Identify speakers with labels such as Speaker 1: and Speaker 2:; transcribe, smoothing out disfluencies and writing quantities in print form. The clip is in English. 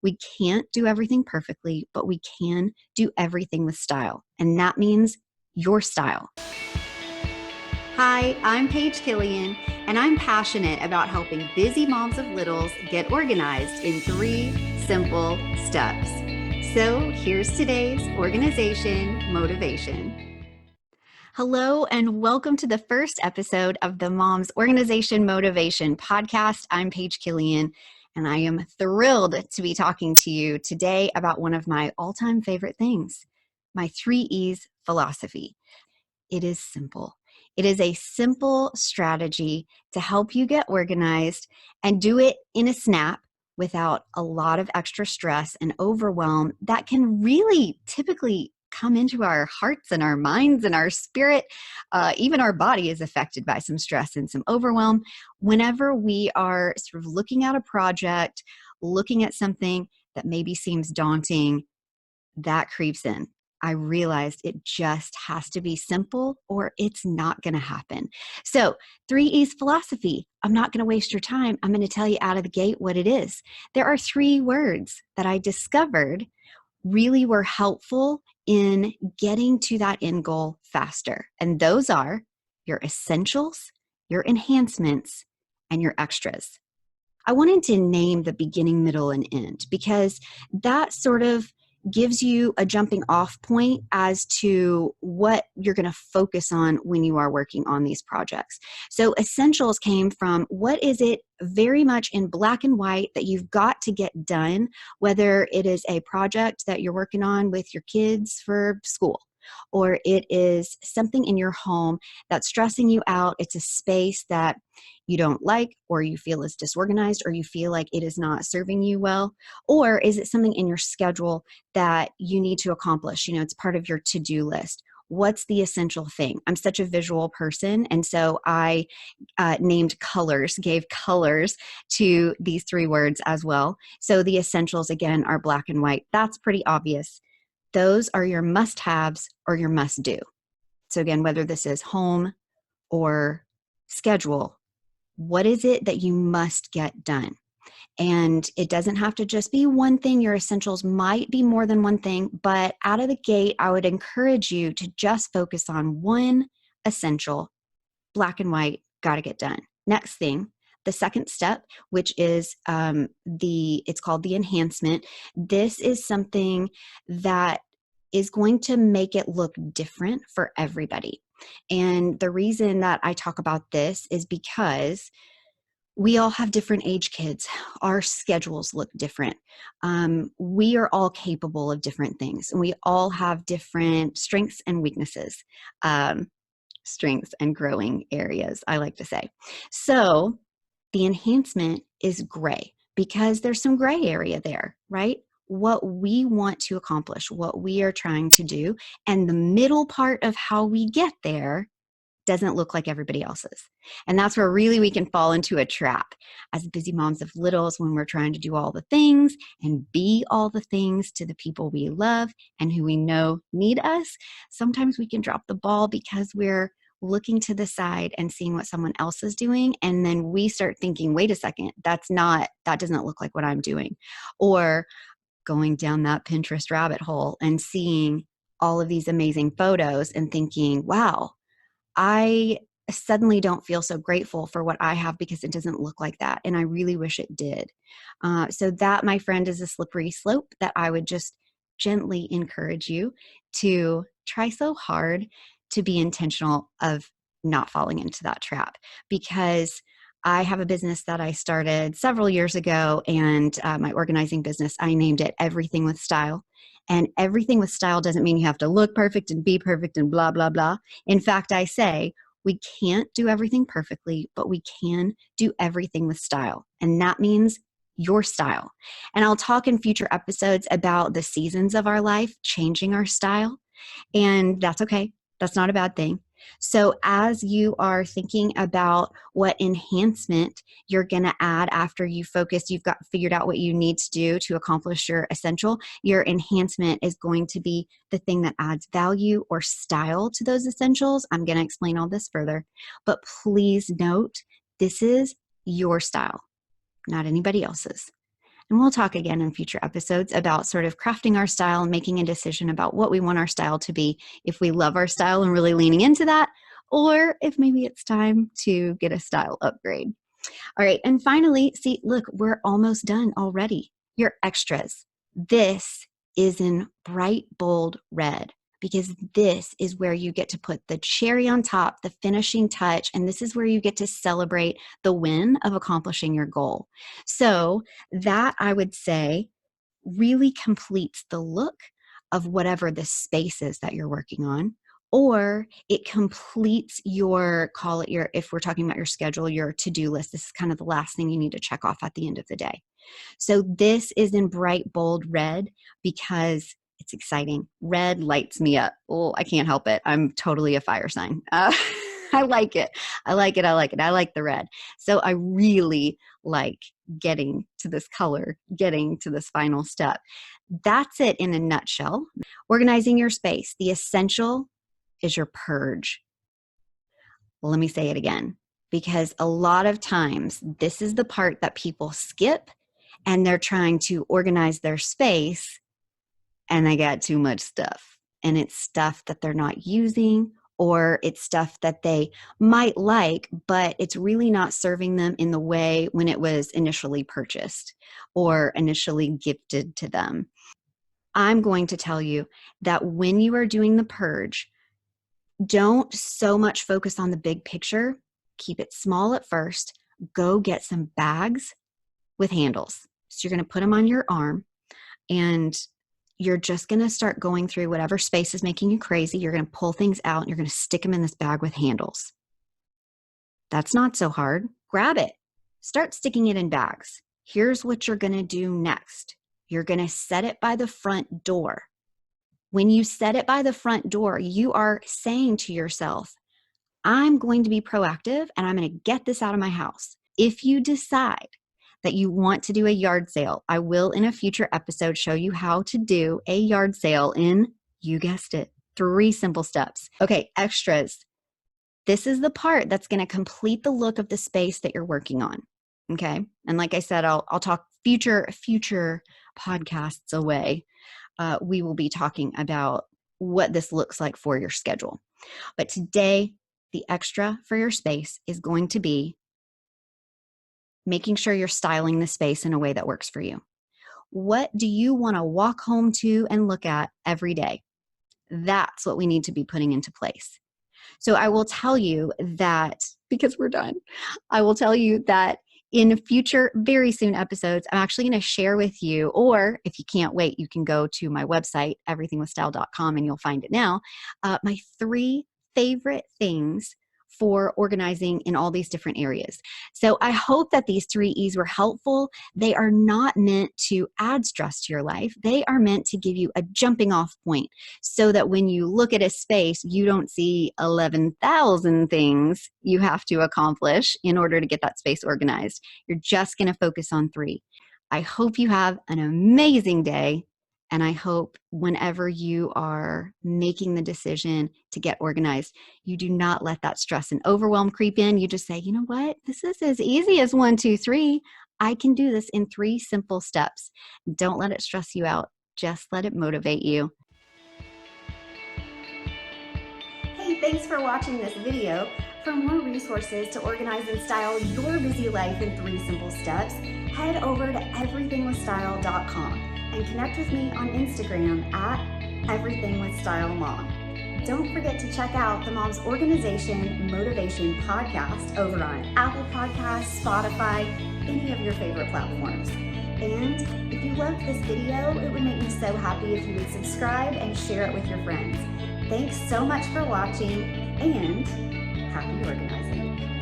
Speaker 1: We can't do everything perfectly, but we can do everything with style. And that means your style. Hi, I'm Paige Killian, and I'm passionate about helping busy moms of littles get organized in 3 simple steps. So here's today's organization motivation. Hello, and welcome to the first episode of the Mom's Organization Motivation podcast. I'm Paige Killian, and I am thrilled to be talking to you today about one of my all-time favorite things, my 3 E's philosophy. It is simple. It is a simple strategy to help you get organized and do it in a snap without a lot of extra stress and overwhelm that can really typically come into our hearts and our minds and our spirit. Even our body is affected by some stress and some overwhelm whenever we are sort of looking at a project, looking at something that maybe seems daunting. That creeps in. I realized it just has to be simple or it's not going to happen. So 3 E's philosophy. I'm not going to waste your time. I'm going to tell you out of the gate what it is. There are 3 words that I discovered really were helpful in getting to that end goal faster. And those are your essentials, your enhancements, and your extras. I wanted to name the beginning, middle, and end because that sort of gives you a jumping off point as to what you're going to focus on when you are working on these projects. So essentials came from what is it very much in black and white that you've got to get done, whether it is a project that you're working on with your kids for school, or it is something in your home that's stressing you out. It's a space that you don't like, or you feel is disorganized, or you feel like it is not serving you well, or is it something in your schedule that you need to accomplish? You know, it's part of your to-do list. What's the essential thing? I'm such a visual person, and so I gave colors to these 3 words as well. So the essentials, again, are black and white. That's pretty obvious. Those are your must-haves or your must-do. So again, whether this is home or schedule, what is it that you must get done? And it doesn't have to just be one thing. Your essentials might be more than one thing, but out of the gate, I would encourage you to just focus on one essential, black and white, got to get done. Next thing, the second step, which is it's called the enhancement. This is something that is going to make it look different for everybody. And the reason that I talk about this is because we all have different age kids. Our schedules look different. We are all capable of different things, and we all have different strengths and weaknesses, strengths and growing areas, I like to say. So the enhancement is gray because there's some gray area there, right? What we want to accomplish, what we are trying to do, and the middle part of how we get there doesn't look like everybody else's. And that's where really we can fall into a trap as busy moms of littles when we're trying to do all the things and be all the things to the people we love and who we know need us. Sometimes we can drop the ball because we're looking to the side and seeing what someone else is doing. And then we start thinking, wait a second, that doesn't look like what I'm doing. Or going down that Pinterest rabbit hole and seeing all of these amazing photos and thinking, wow, I suddenly don't feel so grateful for what I have because it doesn't look like that. And I really wish it did. So that, my friend, is a slippery slope that I would just gently encourage you to try so hard to be intentional of not falling into that trap. Because I have a business that I started several years ago, and my organizing business, I named it Everything with Style. And everything with style doesn't mean you have to look perfect and be perfect and blah, blah, blah. In fact, I say we can't do everything perfectly, but we can do everything with style. And that means your style. And I'll talk in future episodes about the seasons of our life changing our style. And that's okay. That's not a bad thing. So as you are thinking about what enhancement you're going to add after you focus, you've got figured out what you need to do to accomplish your essential, your enhancement is going to be the thing that adds value or style to those essentials. I'm going to explain all this further, but please note, this is your style, not anybody else's. And we'll talk again in future episodes about sort of crafting our style and making a decision about what we want our style to be, if we love our style and really leaning into that, or if maybe it's time to get a style upgrade. All right. And finally, see, look, we're almost done already. Your extras. This is in bright, bold red, because this is where you get to put the cherry on top, the finishing touch, and this is where you get to celebrate the win of accomplishing your goal. So that, I would say, really completes the look of whatever the space is that you're working on, or it completes your, call it your, if we're talking about your schedule, your to-do list. This is kind of the last thing you need to check off at the end of the day. So this is in bright, bold red because it's exciting. Red lights me up. Oh, I can't help it. I'm totally a fire sign. I like it. I like it. I like it. I like the red. So I really like getting to this color, getting to this final step. That's it in a nutshell. Organizing your space. The essential is your purge. Let me say it again, because a lot of times this is the part that people skip, and they're trying to organize their space and they got too much stuff, and it's stuff that they're not using, or it's stuff that they might like, but it's really not serving them in the way when it was initially purchased or initially gifted to them. I'm going to tell you that when you are doing the purge, don't so much focus on the big picture. Keep it small at first. Go get some bags with handles. So you're going to put them on your arm, and you're just going to start going through whatever space is making you crazy. You're going to pull things out and you're going to stick them in this bag with handles. That's not so hard. Grab it. Start sticking it in bags. Here's what you're going to do next. You're going to set it by the front door. When you set it by the front door, you are saying to yourself, I'm going to be proactive and I'm going to get this out of my house. If you decide that you want to do a yard sale, I will in a future episode show you how to do a yard sale in, you guessed it, 3 simple steps. Okay, extras. This is the part that's going to complete the look of the space that you're working on. Okay. And like I said, I'll talk future podcasts away. We will be talking about what this looks like for your schedule. But today, the extra for your space is going to be making sure you're styling the space in a way that works for you. What do you want to walk home to and look at every day? That's what we need to be putting into place. So I will tell you that, because we're done, I will tell you that in future, very soon episodes, I'm actually going to share with you, or if you can't wait, you can go to my website, everythingwithstyle.com, and you'll find it now, my 3 favorite things for organizing in all these different areas. So I hope that these 3 E's were helpful. They are not meant to add stress to your life. They are meant to give you a jumping off point so that when you look at a space, you don't see 11,000 things you have to accomplish in order to get that space organized. You're just going to focus on 3. I hope you have an amazing day. And I hope whenever you are making the decision to get organized, you do not let that stress and overwhelm creep in. You just say, you know what? This is as easy as 1, 2, 3. I can do this in 3 simple steps. Don't let it stress you out. Just let it motivate you. Hey, thanks for watching this video. For more resources to organize and style your busy life in 3 simple steps, head over to everythingwithstyle.com. and connect with me on Instagram at everythingwithstylemom. Don't forget to check out the Mom's Organization Motivation podcast over on Apple Podcasts, Spotify, any of your favorite platforms. And if you loved this video, it would make me so happy if you would subscribe and share it with your friends. Thanks so much for watching, and happy organizing.